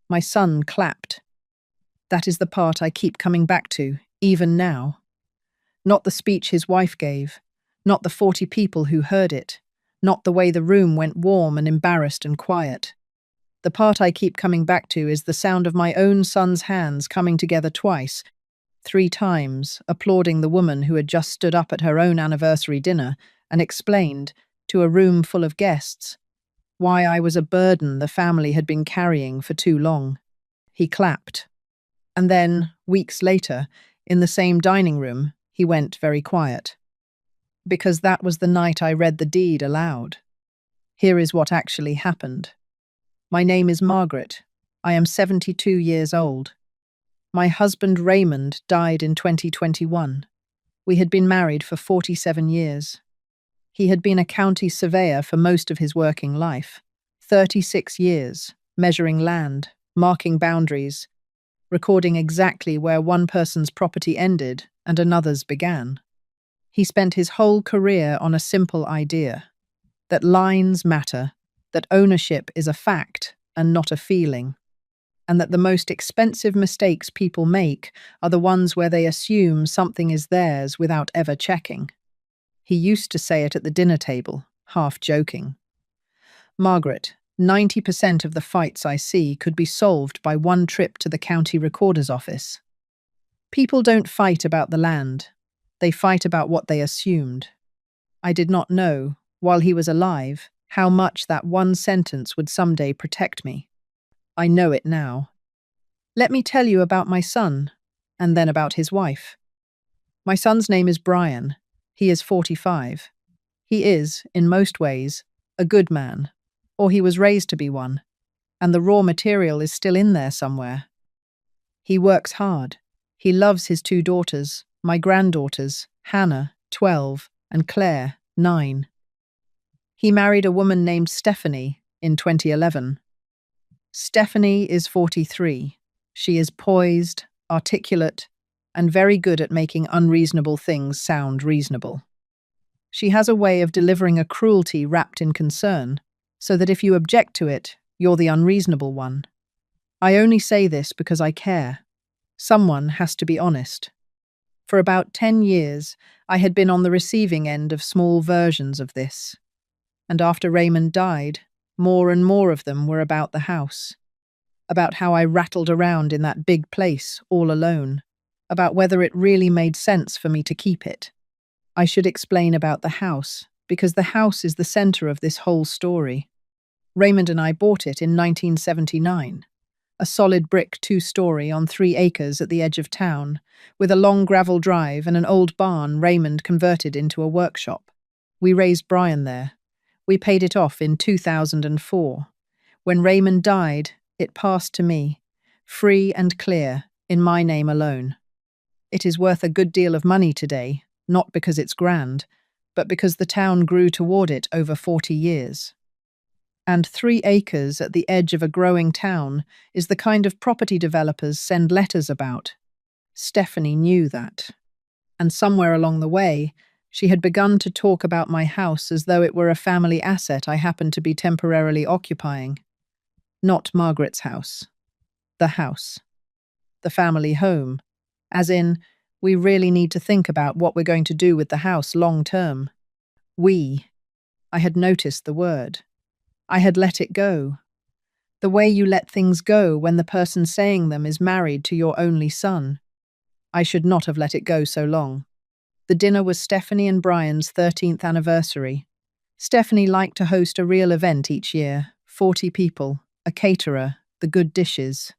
My son clapped. That is the part I keep coming back to, even now. Not the speech his wife gave, not the 40 people who heard it, not the way the room went warm and embarrassed and quiet. The part I keep coming back to is the sound of my own son's hands coming together twice, 3 times, applauding the woman who had just stood up at her own anniversary dinner and explained, to a room full of guests, why I was a burden the family had been carrying for too long. He clapped. And then, weeks later, in the same dining room, he went very quiet. Because that was the night I read the deed aloud. Here is what actually happened. My name is Margaret. I am 72 years old. My husband Raymond died in 2021. We had been married for 47 years. He had been a county surveyor for most of his working life, 36 years, measuring land, marking boundaries, recording exactly where one person's property ended and another's began. He spent his whole career on a simple idea, that lines matter, that ownership is a fact and not a feeling, and that the most expensive mistakes people make are the ones where they assume something is theirs without ever checking. He used to say it at the dinner table, half joking. Margaret, 90% of the fights I see could be solved by one trip to the county recorder's office. People don't fight about the land. They fight about what they assumed. I did not know, while he was alive, how much that one sentence would someday protect me. I know it now. Let me tell you about my son, and then about his wife. My son's name is Brian. He is 45. He is, in most ways, a good man, or he was raised to be one, and the raw material is still in there somewhere. He works hard. He loves his 2 daughters, my granddaughters, Hannah, 12, and Claire, 9. He married a woman named Stephanie in 2011. Stephanie is 43. She is poised, articulate, and very good at making unreasonable things sound reasonable. She has a way of delivering a cruelty wrapped in concern, so that if you object to it, you're the unreasonable one. I only say this because I care. Someone has to be honest. For about 10 years, I had been on the receiving end of small versions of this. And after Raymond died, more and more of them were about the house. About how I rattled around in that big place all alone. About whether it really made sense for me to keep it. I should explain about the house, because the house is the center of this whole story. Raymond and I bought it in 1979. A solid brick 2-story on 3 acres at the edge of town, with a long gravel drive and an old barn Raymond converted into a workshop. We raised Brian there. We paid it off in 2004. When Raymond died, it passed to me, free and clear, in my name alone. It is worth a good deal of money today, not because it's grand, but because the town grew toward it over 40 years. And 3 acres at the edge of a growing town is the kind of property developers send letters about. Stephanie knew that. And somewhere along the way, she had begun to talk about my house as though it were a family asset I happened to be temporarily occupying. Not Margaret's house. The house. The family home. As in, we really need to think about what we're going to do with the house long term. We. I had noticed the word. I had let it go. The way you let things go when the person saying them is married to your only son. I should not have let it go so long. The dinner was Stephanie and Brian's 13th anniversary. Stephanie liked to host a real event each year, 40 people, a caterer, the good dishes.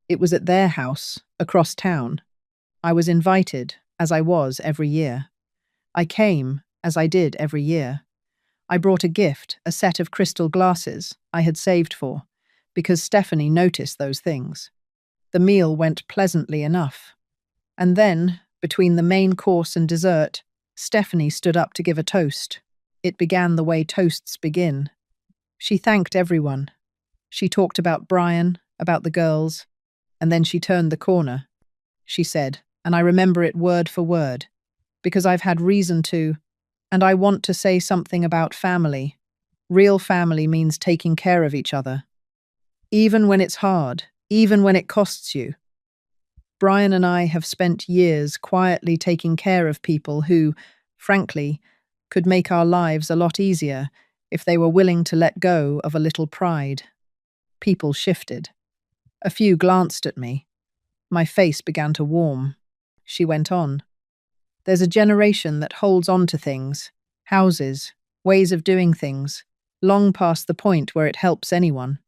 It was at their house, across town. I was invited, as I was every year. I came, as I did every year. I brought a gift, a set of crystal glasses I had saved for, because Stephanie noticed those things. The meal went pleasantly enough. And then, between the main course and dessert, Stephanie stood up to give a toast. It began the way toasts begin. She thanked everyone. She talked about Brian, about the girls, and then she turned the corner. She said, and I remember it word for word, because I've had reason to, and I want to say something about family. Real family means taking care of each other. Even when it's hard, even when it costs you. Brian and I have spent years quietly taking care of people who, frankly, could make our lives a lot easier if they were willing to let go of a little pride. People shifted. A few glanced at me. My face began to warm. She went on. There's a generation that holds on to things, houses, ways of doing things, long past the point where it helps anyone.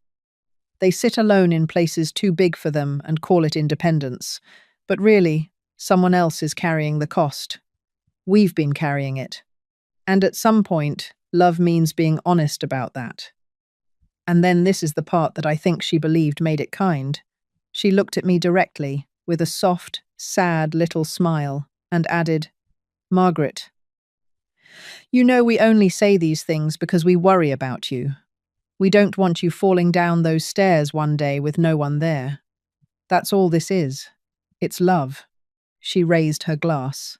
They sit alone in places too big for them and call it independence, but really, someone else is carrying the cost. We've been carrying it. And at some point, love means being honest about that. And then this is the part that I think she believed made it kind. She looked at me directly, with a soft, sad little smile, and added, Margaret, you know we only say these things because we worry about you. We don't want you falling down those stairs one day with no one there. That's all this is. It's love. She raised her glass.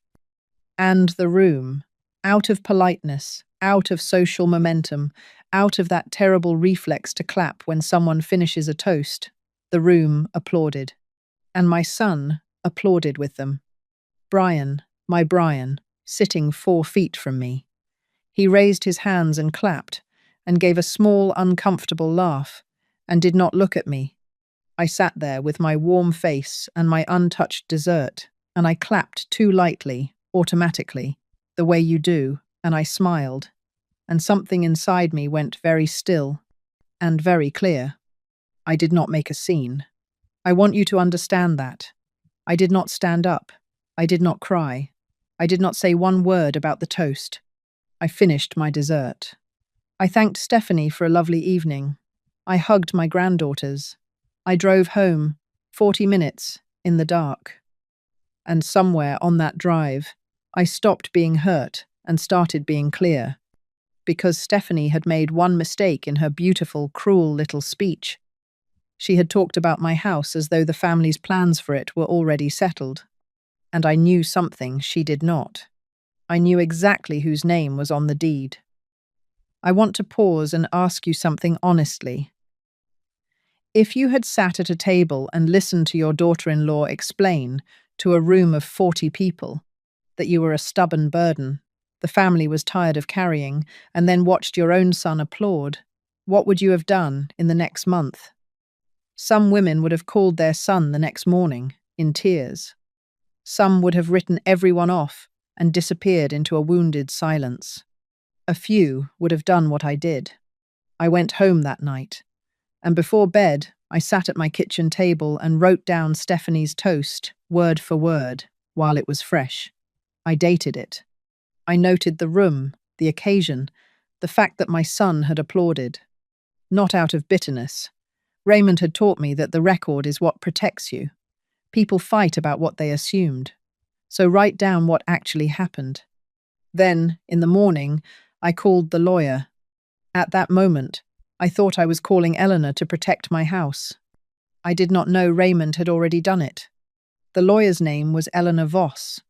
And the room, out of politeness, out of social momentum, out of that terrible reflex to clap when someone finishes a toast, the room applauded. And my son applauded with them. Brian, my Brian, sitting 4 feet from me. He raised his hands and clapped, and gave a small, uncomfortable laugh, and did not look at me. I sat there with my warm face and my untouched dessert, and I clapped too lightly, automatically, the way you do, and I smiled, and something inside me went very still and very clear. I did not make a scene. I want you to understand that. I did not stand up. I did not cry. I did not say one word about the toast. I finished my dessert. I thanked Stephanie for a lovely evening. I hugged my granddaughters. I drove home, 40 minutes, in the dark. And somewhere on that drive, I stopped being hurt and started being clear. Because Stephanie had made one mistake in her beautiful, cruel little speech. She had talked about my house as though the family's plans for it were already settled. And I knew something she did not. I knew exactly whose name was on the deed. I want to pause and ask you something honestly. If you had sat at a table and listened to your daughter-in-law explain to a room of 40 people that you were a stubborn burden, the family was tired of carrying, and then watched your own son applaud, what would you have done in the next month? Some women would have called their son the next morning, in tears. Some would have written everyone off and disappeared into a wounded silence. A few would have done what I did. I went home that night, and before bed, I sat at my kitchen table and wrote down Stephanie's toast, word for word, while it was fresh. I dated it. I noted the room, the occasion, the fact that my son had applauded. Not out of bitterness. Raymond had taught me that the record is what protects you. People fight about what they assumed. So write down what actually happened. Then, in the morning, I called the lawyer. At that moment, I thought I was calling Eleanor to protect my house. I did not know Raymond had already done it. The lawyer's name was Eleanor Voss.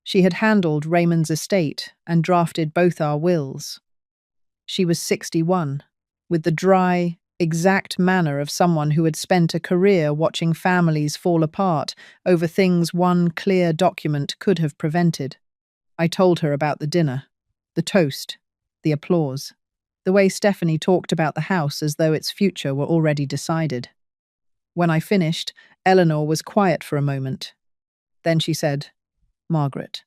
She had handled Raymond's estate and drafted both our wills. She was 61, with the dry, exact manner of someone who had spent a career watching families fall apart over things one clear document could have prevented. I told her about the dinner, the toast, the applause, the way Stephanie talked about the house as though its future were already decided. When I finished, Eleanor was quiet for a moment. Then she said, Margaret,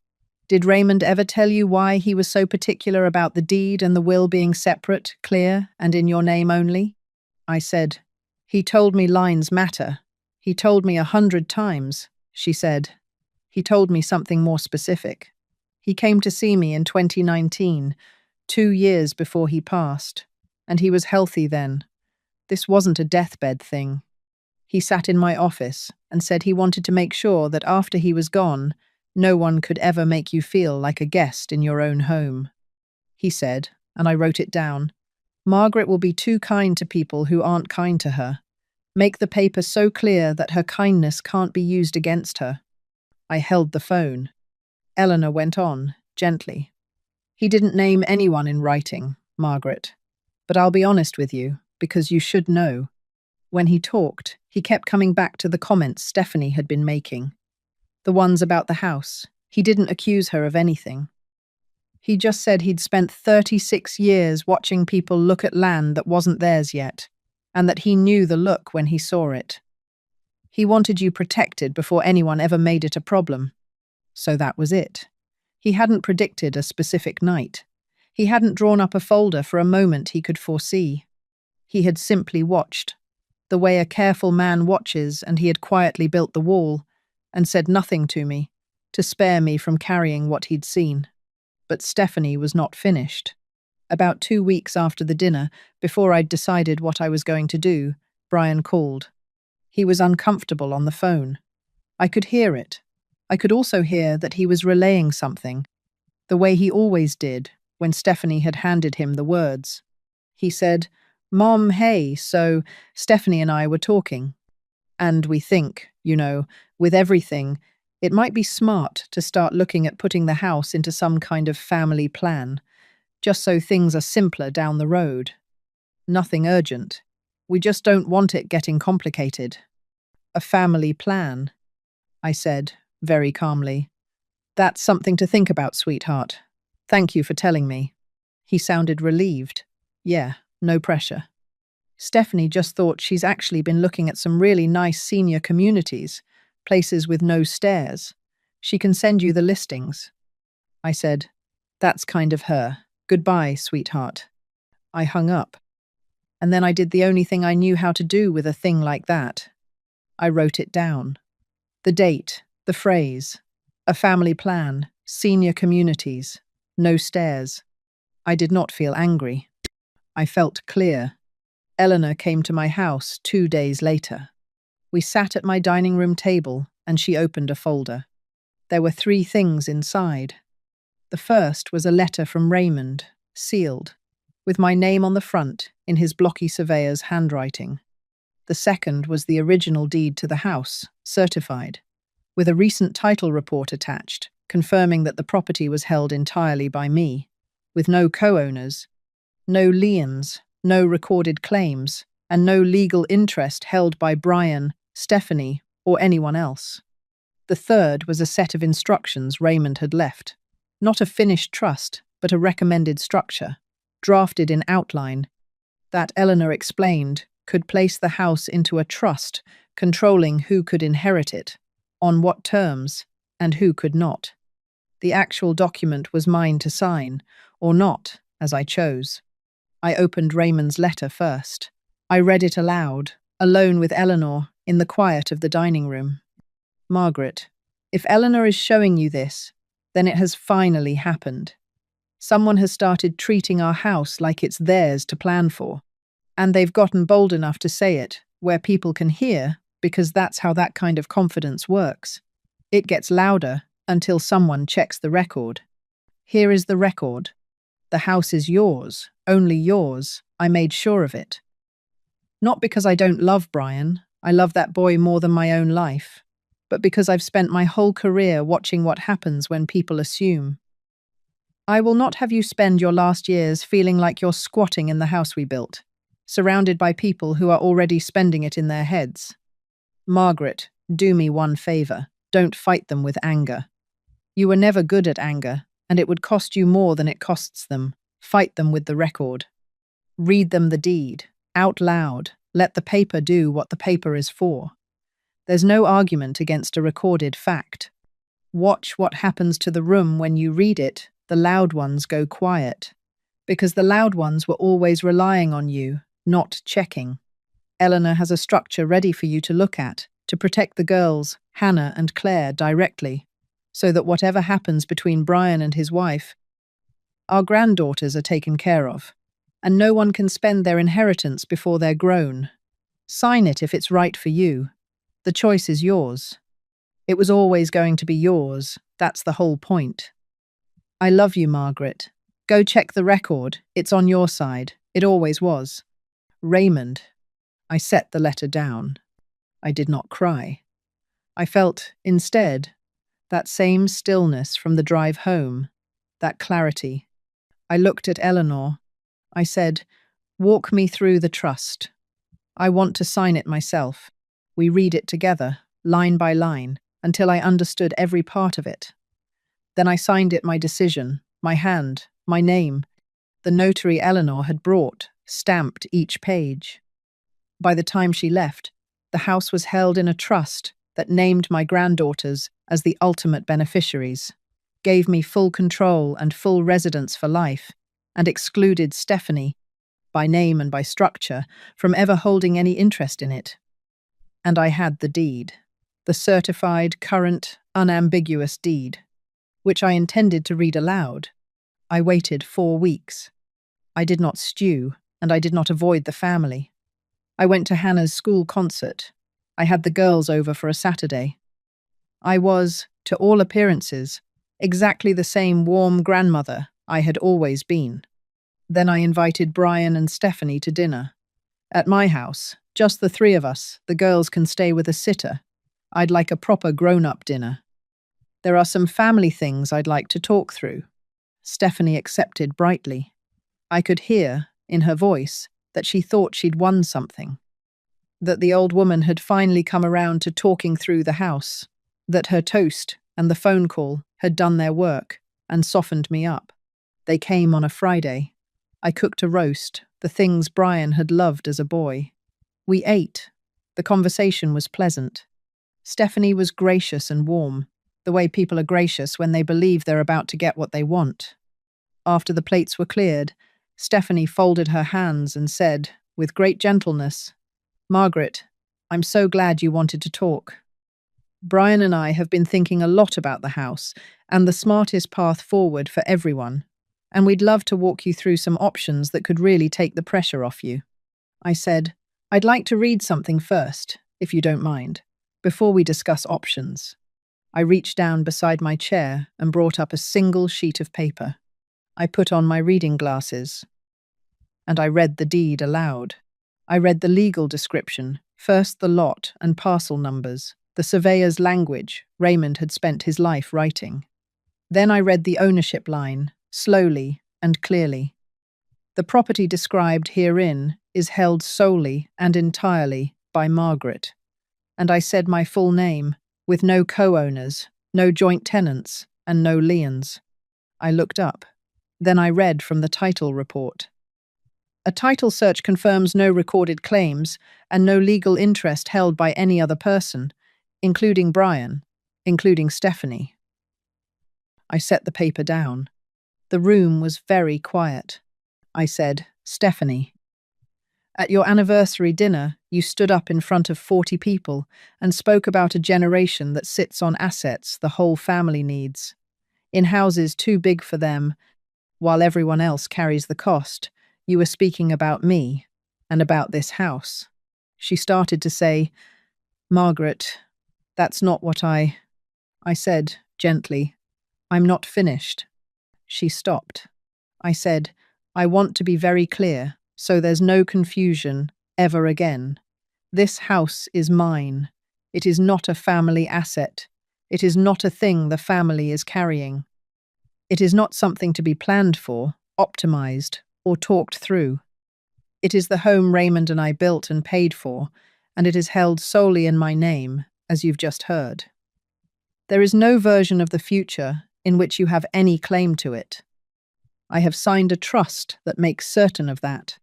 did Raymond ever tell you why he was so particular about the deed and the will being separate, clear, and in your name only? I said, he told me lines matter. He told me 100 times, she said. He told me something more specific. He came to see me in 2019, 2 years before he passed, and he was healthy then. This wasn't a deathbed thing. He sat in my office and said he wanted to make sure that after he was gone, no one could ever make you feel like a guest in your own home. He said, and I wrote it down, Margaret will be too kind to people who aren't kind to her. Make the paper so clear that her kindness can't be used against her. I held the phone. Eleanor went on, gently. He didn't name anyone in writing, Margaret. But I'll be honest with you, because you should know. When he talked, he kept coming back to the comments Stephanie had been making. The ones about the house. He didn't accuse her of anything. He just said he'd spent 36 years watching people look at land that wasn't theirs yet, and that he knew the look when he saw it. He wanted you protected before anyone ever made it a problem. So that was it. He hadn't predicted a specific night. He hadn't drawn up a folder for a moment he could foresee. He had simply watched, the way a careful man watches, and he had quietly built the wall, and said nothing to me, to spare me from carrying what he'd seen. But Stephanie was not finished. About 2 weeks after the dinner, before I'd decided what I was going to do, Brian called. He was uncomfortable on the phone. I could hear it. I could also hear that he was relaying something, the way he always did when Stephanie had handed him the words. He said, "Mom, hey, so Stephanie and I were talking. And we think, with everything, it might be smart to start looking at putting the house into some kind of family plan, just so things are simpler down the road. Nothing urgent. We just don't want it getting complicated." "A family plan," I said, very calmly. "That's something to think about, sweetheart. Thank you for telling me." He sounded relieved. "Yeah, no pressure. Stephanie just thought she's actually been looking at some really nice senior communities, places with no stairs. She can send you the listings." I said, "That's kind of her. Goodbye, sweetheart." I hung up. And then I did the only thing I knew how to do with a thing like that. I wrote it down. The date, the phrase, a family plan, senior communities, no stairs. I did not feel angry. I felt clear. Eleanor came to my house 2 days later. We sat at my dining room table, and she opened a folder. There were 3 things inside. The first was a letter from Raymond, sealed, with my name on the front in his blocky surveyor's handwriting. The second was the original deed to the house, certified, with a recent title report attached, confirming that the property was held entirely by me, with no co-owners, no liens, no recorded claims, and no legal interest held by Brian, Stephanie, or anyone else. The third was a set of instructions Raymond had left, not a finished trust, but a recommended structure, drafted in outline, that Eleanor explained could place the house into a trust, controlling who could inherit it, on what terms, and who could not. The actual document was mine to sign, or not, as I chose. I opened Raymond's letter first. I read it aloud, alone with Eleanor, in the quiet of the dining room. "Margaret, if Eleanor is showing you this, then it has finally happened. Someone has started treating our house like it's theirs to plan for. And they've gotten bold enough to say it, where people can hear, because that's how that kind of confidence works. It gets louder until someone checks the record. Here is the record. The house is yours, only yours. I made sure of it. Not because I don't love Brian, I love that boy more than my own life, but because I've spent my whole career watching what happens when people assume. I will not have you spend your last years feeling like you're squatting in the house we built, surrounded by people who are already spending it in their heads. Margaret, do me one favor. Don't fight them with anger. You were never good at anger, and it would cost you more than it costs them. Fight them with the record. Read them the deed, out loud. Let the paper do what the paper is for. There's no argument against a recorded fact. Watch what happens to the room when you read it. The loud ones go quiet. Because the loud ones were always relying on you, not checking. Eleanor has a structure ready for you to look at, to protect the girls, Hannah and Claire, directly, so that whatever happens between Brian and his wife, our granddaughters are taken care of, and no one can spend their inheritance before they're grown. Sign it if it's right for you. The choice is yours. It was always going to be yours. That's the whole point. I love you, Margaret. Go check the record. It's on your side. It always was. Raymond. I set the letter down. I did not cry. I felt, instead, that same stillness from the drive home, that clarity. I looked at Eleanor. I said, "Walk me through the trust." I want to sign it myself. We read it together, line by line, until I understood every part of it. Then I signed it my decision, my hand, my name. The notary Eleanor had brought, stamped each page. By the time she left, the house was held in a trust that named my granddaughters as the ultimate beneficiaries, gave me full control and full residence for life, and excluded Stephanie, by name and by structure, from ever holding any interest in it. And I had the deed, the certified, current, unambiguous deed, which I intended to read aloud. I waited 4 weeks. I did not stew, and I did not avoid the family. I went to Hannah's school concert. I had the girls over for a Saturday. I was, to all appearances, exactly the same warm grandmother I had always been. Then I invited Brian and Stephanie to dinner. At my house, just the 3 of us, the girls can stay with a sitter. I'd like a proper grown-up dinner. There are some family things I'd like to talk through. Stephanie accepted brightly. I could hear, in her voice, that she thought she'd won something. That the old woman had finally come around to talking through the house. That her toast and the phone call had done their work and softened me up. They came on a Friday. I cooked a roast, the things Brian had loved as a boy. We ate. The conversation was pleasant. Stephanie was gracious and warm, the way people are gracious when they believe they're about to get what they want. After the plates were cleared, Stephanie folded her hands and said, with great gentleness, "Margaret, I'm so glad you wanted to talk. Brian and I have been thinking a lot about the house and the smartest path forward for everyone, and we'd love to walk you through some options that could really take the pressure off you." I said, "I'd like to read something first, if you don't mind, before we discuss options." I reached down beside my chair and brought up a single sheet of paper. I put on my reading glasses, and I read the deed aloud. I read the legal description, first the lot and parcel numbers, the surveyor's language Raymond had spent his life writing. Then I read the ownership line, slowly and clearly. The property described herein is held solely and entirely by Margaret. And I said my full name, with no co-owners, no joint tenants, and no liens. I looked up. Then I read from the title report. A title search confirms no recorded claims and no legal interest held by any other person, including Brian, including Stephanie. I set the paper down. The room was very quiet. I said, "Stephanie, at your anniversary dinner, you stood up in front of 40 people and spoke about a generation that sits on assets the whole family needs, in houses too big for them, while everyone else carries the cost. You were speaking about me and about this house." She started to say, "Margaret, that's not what I said, gently, "I'm not finished." She stopped. I said, "I want to be very clear, so there's no confusion ever again. This house is mine. It is not a family asset. It is not a thing the family is carrying. It is not something to be planned for, optimized, or talked through. It is the home Raymond and I built and paid for, and it is held solely in my name, as you've just heard. There is no version of the future in which you have any claim to it. I have signed a trust that makes certain of that.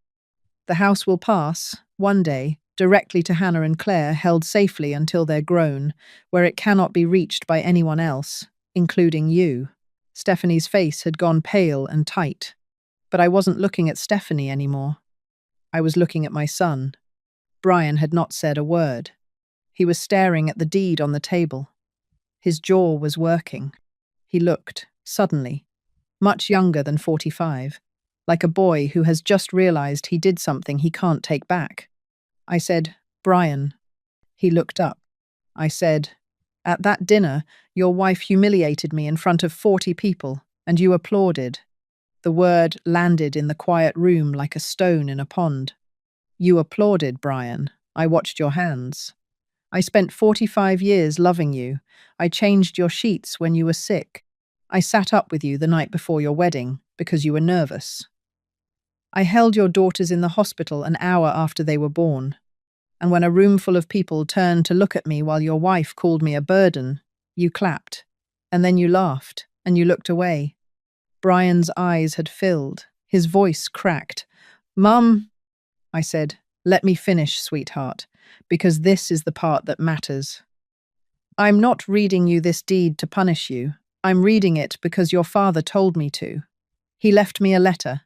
The house will pass, one day, directly to Hannah and Claire, held safely until they're grown, where it cannot be reached by anyone else, including you." Stephanie's face had gone pale and tight, but I wasn't looking at Stephanie anymore. I was looking at my son. Brian had not said a word. He was staring at the deed on the table. His jaw was working. He looked, suddenly, much younger than 45, like a boy who has just realized he did something he can't take back. I said, "Brian." He looked up. I said, "At that dinner, your wife humiliated me in front of 40 people, and you applauded." The word landed in the quiet room like a stone in a pond. "You applauded, Brian. I watched your hands. I spent 45 years loving you. I changed your sheets when you were sick. I sat up with you the night before your wedding because you were nervous. I held your daughters in the hospital an hour after they were born. And when a room full of people turned to look at me while your wife called me a burden, you clapped. And then you laughed, and you looked away. Brian's eyes had filled. His voice cracked. "Mum," I said, "let me finish, sweetheart, because this is the part that matters. I'm not reading you this deed to punish you. I'm reading it because your father told me to. He left me a letter.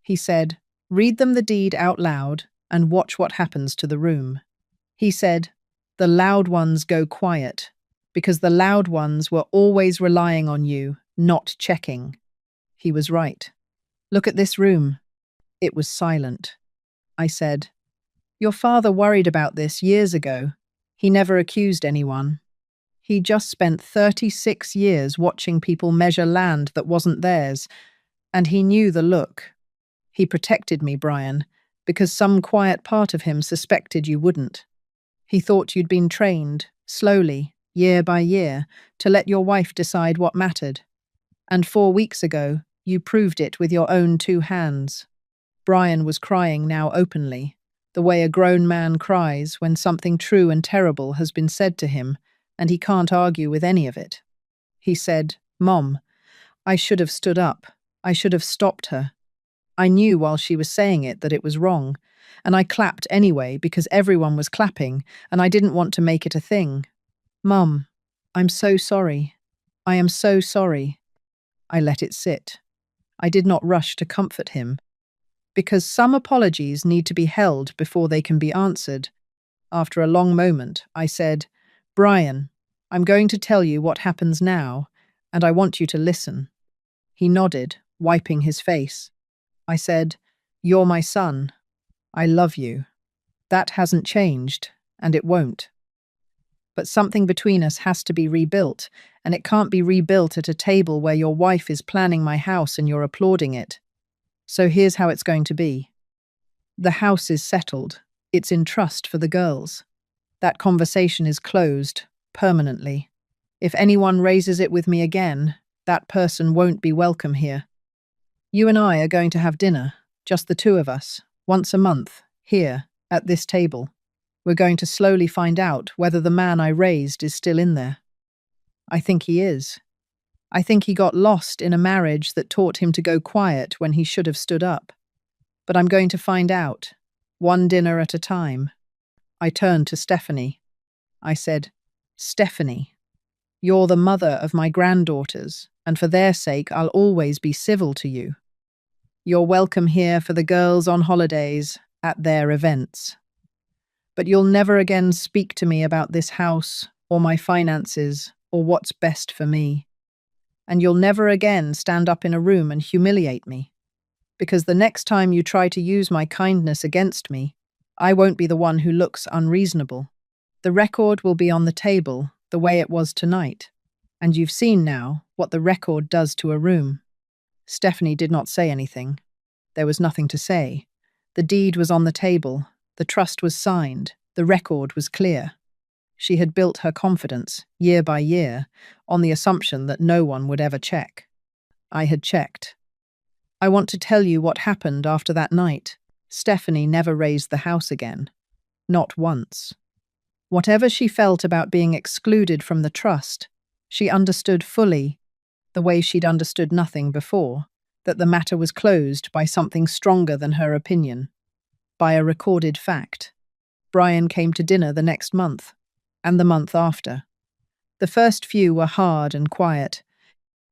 He said, 'Read them the deed out loud and watch what happens to the room.' He said, 'The loud ones go quiet, because the loud ones were always relying on you, not checking.' He was right. Look at this room." It was silent. I said, "Your father worried about this years ago. He never accused anyone. He just spent 36 years watching people measure land that wasn't theirs, and he knew the look. He protected me, Brian, because some quiet part of him suspected you wouldn't. He thought you'd been trained, slowly, year by year, to let your wife decide what mattered. And 4 weeks ago, you proved it with your own 2 hands." Brian was crying now openly, the way a grown man cries when something true and terrible has been said to him, and he can't argue with any of it. He said, "Mom, I should have stood up. I should have stopped her. I knew while she was saying it that it was wrong, and I clapped anyway because everyone was clapping, and I didn't want to make it a thing. Mum, I'm so sorry. I am so sorry." I let it sit. I did not rush to comfort him, because some apologies need to be held before they can be answered. After a long moment, I said, "Brian, I'm going to tell you what happens now, and I want you to listen." He nodded, wiping his face. I said, "You're my son. I love you. That hasn't changed, and it won't. But something between us has to be rebuilt, and it can't be rebuilt at a table where your wife is planning my house and you're applauding it. So here's how it's going to be. The house is settled. It's in trust for the girls. That conversation is closed, permanently. If anyone raises it with me again, that person won't be welcome here. You and I are going to have dinner, just the 2 of us, once a month, here, at this table. We're going to slowly find out whether the man I raised is still in there. I think he is. I think he got lost in a marriage that taught him to go quiet when he should have stood up. But I'm going to find out, one dinner at a time." I turned to Stephanie. I said, "Stephanie, you're the mother of my granddaughters, and for their sake I'll always be civil to you. You're welcome here for the girls on holidays, at their events. But you'll never again speak to me about this house, or my finances, or what's best for me. And you'll never again stand up in a room and humiliate me. Because the next time you try to use my kindness against me, I won't be the one who looks unreasonable. The record will be on the table, the way it was tonight. And you've seen now what the record does to a room." Stephanie did not say anything. There was nothing to say. The deed was on the table. The trust was signed. The record was clear. She had built her confidence, year by year, on the assumption that no one would ever check. I had checked. I want to tell you what happened after that night. Stephanie never raised the house again. Not once. Whatever she felt about being excluded from the trust, she understood fully, the way she'd understood nothing before, that the matter was closed by something stronger than her opinion, by a recorded fact. Brian came to dinner the next month, and the month after. The first few were hard and quiet.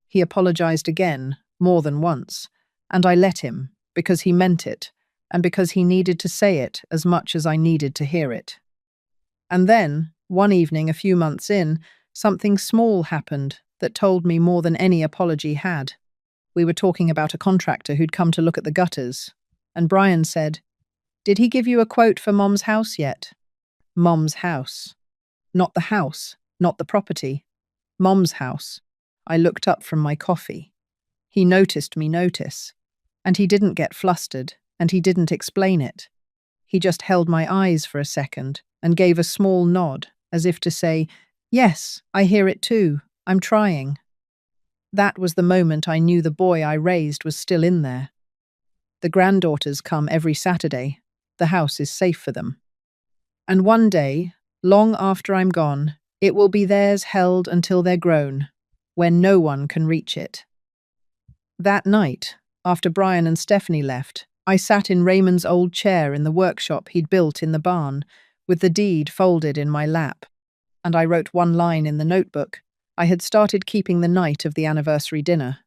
He apologized again, more than once, and I let him, because he meant it, and because he needed to say it as much as I needed to hear it. And then, one evening a few months in, something small happened that told me more than any apology had. We were talking about a contractor who'd come to look at the gutters, and Brian said, "Did he give you a quote for Mom's house yet?" Mom's house. Not the house, not the property. Mom's house. I looked up from my coffee. He noticed me notice. And he didn't get flustered, and he didn't explain it. He just held my eyes for a second and gave a small nod, as if to say, "Yes, I hear it too. I'm trying." That was the moment I knew the boy I raised was still in there. The granddaughters come every Saturday. The house is safe for them. And one day, long after I'm gone, it will be theirs held until they're grown, when no one can reach it. That night, after Brian and Stephanie left, I sat in Raymond's old chair in the workshop he'd built in the barn, with the deed folded in my lap, and I wrote one line in the notebook. I had started keeping the night of the anniversary dinner.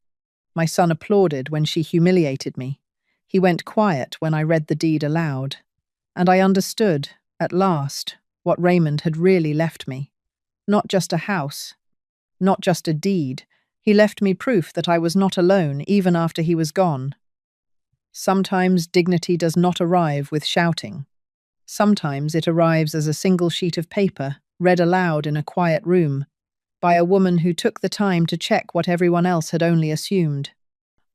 My son applauded when she humiliated me. He went quiet when I read the deed aloud, and I understood, at last, what Raymond had really left me. Not just a house, not just a deed. He left me proof that I was not alone even after he was gone. Sometimes dignity does not arrive with shouting. Sometimes it arrives as a single sheet of paper, read aloud in a quiet room, by a woman who took the time to check what everyone else had only assumed.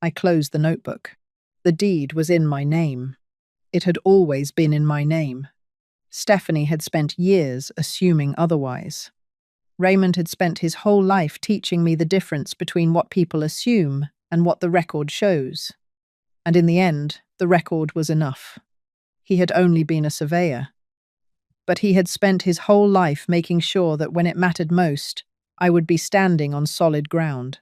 I closed the notebook. The deed was in my name. It had always been in my name. Stephanie had spent years assuming otherwise. Raymond had spent his whole life teaching me the difference between what people assume and what the record shows. And in the end, the record was enough. He had only been a surveyor. But he had spent his whole life making sure that when it mattered most, I would be standing on solid ground.